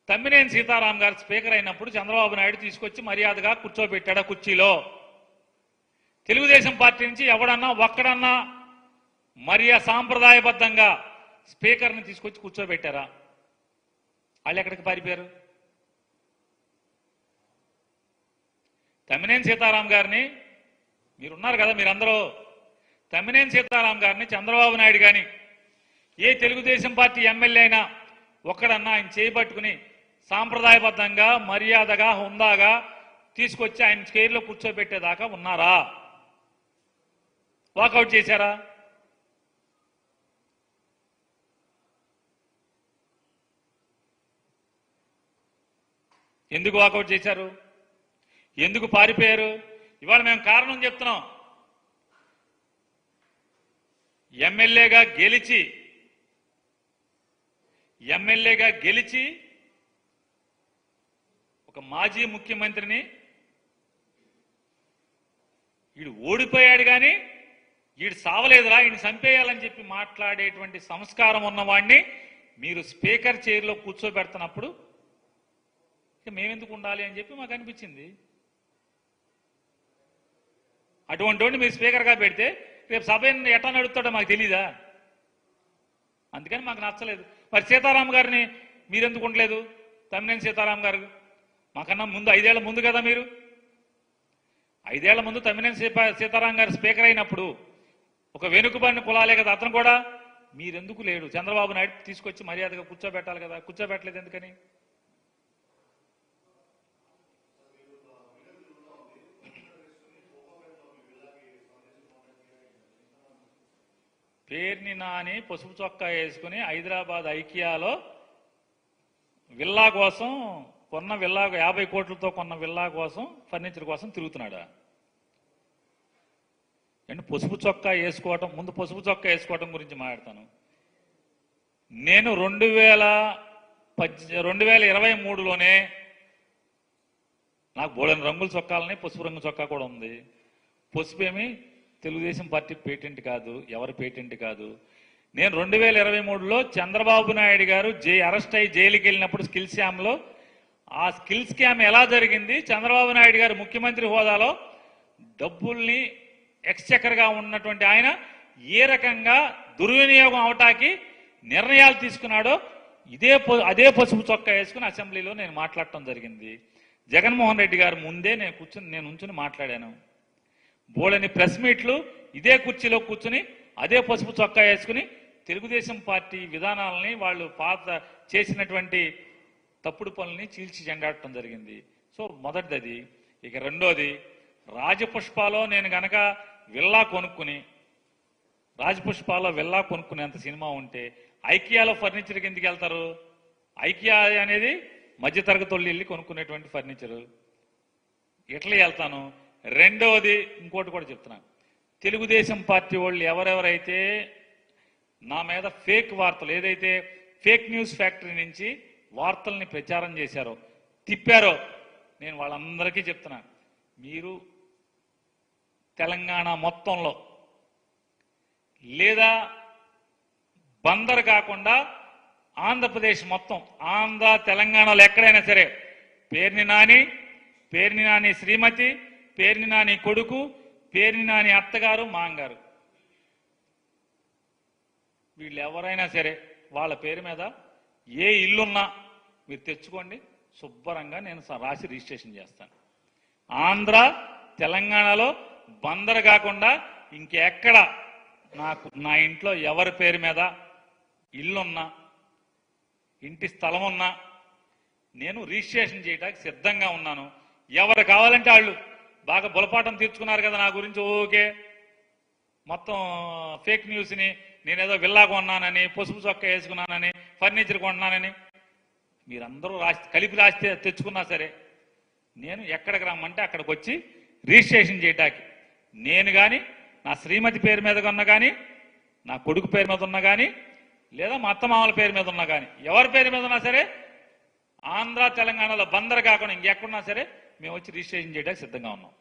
తమ్మినేని సీతారాం గారు స్పీకర్ అయినప్పుడు చంద్రబాబు నాయుడు తీసుకొచ్చి మర్యాదగా కూర్చోబెట్టాడు కుర్చీలో. తెలుగుదేశం పార్టీ నుంచి ఎవడన్నా ఒక్కడన్నా సాంప్రదాయబద్ధంగా స్పీకర్ని తీసుకొచ్చి కూర్చోబెట్టారా? వాళ్ళు ఎక్కడికి పారిపోయారు? తమ్మినేని సీతారాం గారిని మీరున్నారు కదా, మీరందరూ తమ్మినేని సీతారాం గారిని చంద్రబాబు నాయుడు కానీ ఏ తెలుగుదేశం పార్టీ ఎమ్మెల్యే అయినా ఒక్కడన్నా ఆయన చేయబట్టుకుని సాంప్రదాయబద్ధంగా మర్యాదగా హుందాగా తీసుకొచ్చి ఆయన చైర్లో కూర్చోబెట్టేదాకా ఉన్నారా? వాకౌట్ చేశారా? ఎందుకు వాకౌట్ చేశారు? ఎందుకు పారిపోయారు? ఇవాళ మేము కారణం చెప్తున్నాం. ఎమ్మెల్యేగా గెలిచి ఒక మాజీ ముఖ్యమంత్రిని వీడు ఓడిపోయాడు కానీ వీడు సావలేదురా, వీడిని చంపేయాలని చెప్పి మాట్లాడేటువంటి సంస్కారం ఉన్నవాడిని మీరు స్పీకర్ చైర్లో కూర్చోబెడుతున్నప్పుడు మేమెందుకు ఉండాలి అని చెప్పి మాకు అనిపించింది. అటువంటి మీరు స్పీకర్గా పెడితే రేపు సభ ఎట్లా నడుపుతాడో మాకు తెలీదా? అందుకని మాకు నచ్చలేదు. మరి సీతారాం గారిని మీరెందుకు ఉండలేదు? తమ్మినేని సీతారాం గారు మాకన్నా ముందు 5 ఏళ్ల ముందు కదా, మీరు 5 ఏళ్ల ముందు తమ్మినేని సీతారాం గారు స్పీకర్ అయినప్పుడు ఒక వెనుకబడిన కులాలే కదా అతను కూడా. మీరెందుకు లేడు? చంద్రబాబు నాయుడు తీసుకొచ్చి మర్యాదగా కూర్చోబెట్టాలి కదా, కూర్చోబెట్టలేదు ఎందుకని? పేర్ని నాని పసుపు చొక్కా వేసుకుని హైదరాబాద్ ఐకియాలో విల్లా కోసం కొన్న విల్లా 50 కోట్లతో కొన్న విల్లా కోసం ఫర్నిచర్ కోసం తిరుగుతున్నాడా? అంటే పసుపు చొక్కా వేసుకోవటం, ముందు పసుపు చొక్కా వేసుకోవటం గురించి మాట్లాడతాను. నేను 2023లోనే నాకు బోడని రంగుల చొక్కాలని పసుపు రంగు చొక్కా కూడా ఉంది. పసుపు ఏమి తెలుగుదేశం పార్టీ పేటెంట్ కాదు, ఎవరి పేటెంట్ కాదు. నేను 2023లో చంద్రబాబు నాయుడు గారు అరెస్ట్ అయ్యి జైలుకి వెళ్ళినప్పుడు స్కిల్ స్కామ్లో ఆ స్కిల్ స్కామ్ ఎలా జరిగింది, చంద్రబాబు నాయుడు గారు ముఖ్యమంత్రి హోదాలో డబ్బుల్ని ఎక్స్చెక్కర్గా ఉన్నటువంటి ఆయన ఏ రకంగా దుర్వినియోగం అవటానికి నిర్ణయాలు తీసుకున్నాడో అదే పసుపు చొక్కా వేసుకుని అసెంబ్లీలో నేను మాట్లాడటం జరిగింది. జగన్మోహన్ రెడ్డి గారు ముందే నేను ఉంచుని మాట్లాడాను. బోళని ప్రెస్ మీట్లు ఇదే కుర్చీలో కూర్చుని అదే పసుపు చొక్కా వేసుకుని తెలుగుదేశం పార్టీ విధానాలని వాళ్ళు పాత చేసినటువంటి తప్పుడు పనుల్ని చీల్చి చెండాడటం జరిగింది. సో మొదటిది అది. ఇక రెండోది, రాజపుష్పాలో నేను గనక విల్లా కొనుక్కునేంత సినిమా ఉంటే ఐకియాలో ఫర్నిచర్కి ఎందుకు వెళ్తారు? ఐకియా అనేది మధ్యతరగతి వాళ్ళు వెళ్ళి కొనుక్కునేటువంటి ఫర్నిచరు. ఎట్లా వెళ్తాను? రెండవది, ఇంకోటి కూడా చెప్తున్నాను. తెలుగుదేశం పార్టీ వాళ్ళు ఎవరెవరైతే నా మీద ఫేక్ వార్తలు, ఏదైతే ఫేక్ న్యూస్ ఫ్యాక్టరీ నుంచి వార్తల్ని ప్రచారం చేశారో, తిప్పారో, నేను వాళ్ళందరికీ చెప్తున్నాను. మీరు తెలంగాణ మొత్తంలో లేదా బందరు కాకుండా ఆంధ్రప్రదేశ్ మొత్తం, ఆంధ్ర తెలంగాణలో ఎక్కడైనా సరే పేర్ని నాని శ్రీమతి, పేర్ని నాని కొడుకు, పేర్ని నాని అత్తగారు, మాంగారు, వీళ్ళు ఎవరైనా సరే వాళ్ళ పేరు మీద ఏ ఇల్లున్నా మీరు తెచ్చుకోండి, శుభ్రంగా నేను రాసి రిజిస్ట్రేషన్ చేస్తాను. ఆంధ్ర తెలంగాణలో బందరు కాకుండా ఇంకెక్కడ నా ఇంట్లో ఎవరి పేరు మీద ఇల్లున్నా, ఇంటి స్థలం ఉన్నా నేను రిజిస్ట్రేషన్ చేయడానికి సిద్ధంగా ఉన్నాను. ఎవరు కావాలంటే వాళ్ళు బాగా బులపాటం తీర్చుకున్నారు కదా నా గురించి, ఓకే మొత్తం ఫేక్ న్యూస్ని నేనేదో విల్లా కొన్నానని, పసుపు చొక్కా వేసుకున్నానని, ఫర్నిచర్ కొన్నానని మీరందరూ కలిపి రాసి తెచ్చుకున్నా సరే నేను ఎక్కడికి రమ్మంటే అక్కడికి వచ్చి రిజిస్ట్రేషన్ చేయడానికి, నేను కానీ నా శ్రీమతి పేరు మీద ఉన్నా కానీ, నా కొడుకు పేరు మీద ఉన్నా కానీ, లేదా మా అత్తమామల పేరు మీద ఉన్నా కానీ, ఎవరి పేరు మీద ఉన్నా సరే ఆంధ్ర తెలంగాణలో బందరు కాకుండా ఇంకెక్కడున్నా సరే మేము వచ్చి రిజిస్ట్రేషన్ చేయడానికి సిద్ధంగా ఉన్నాం.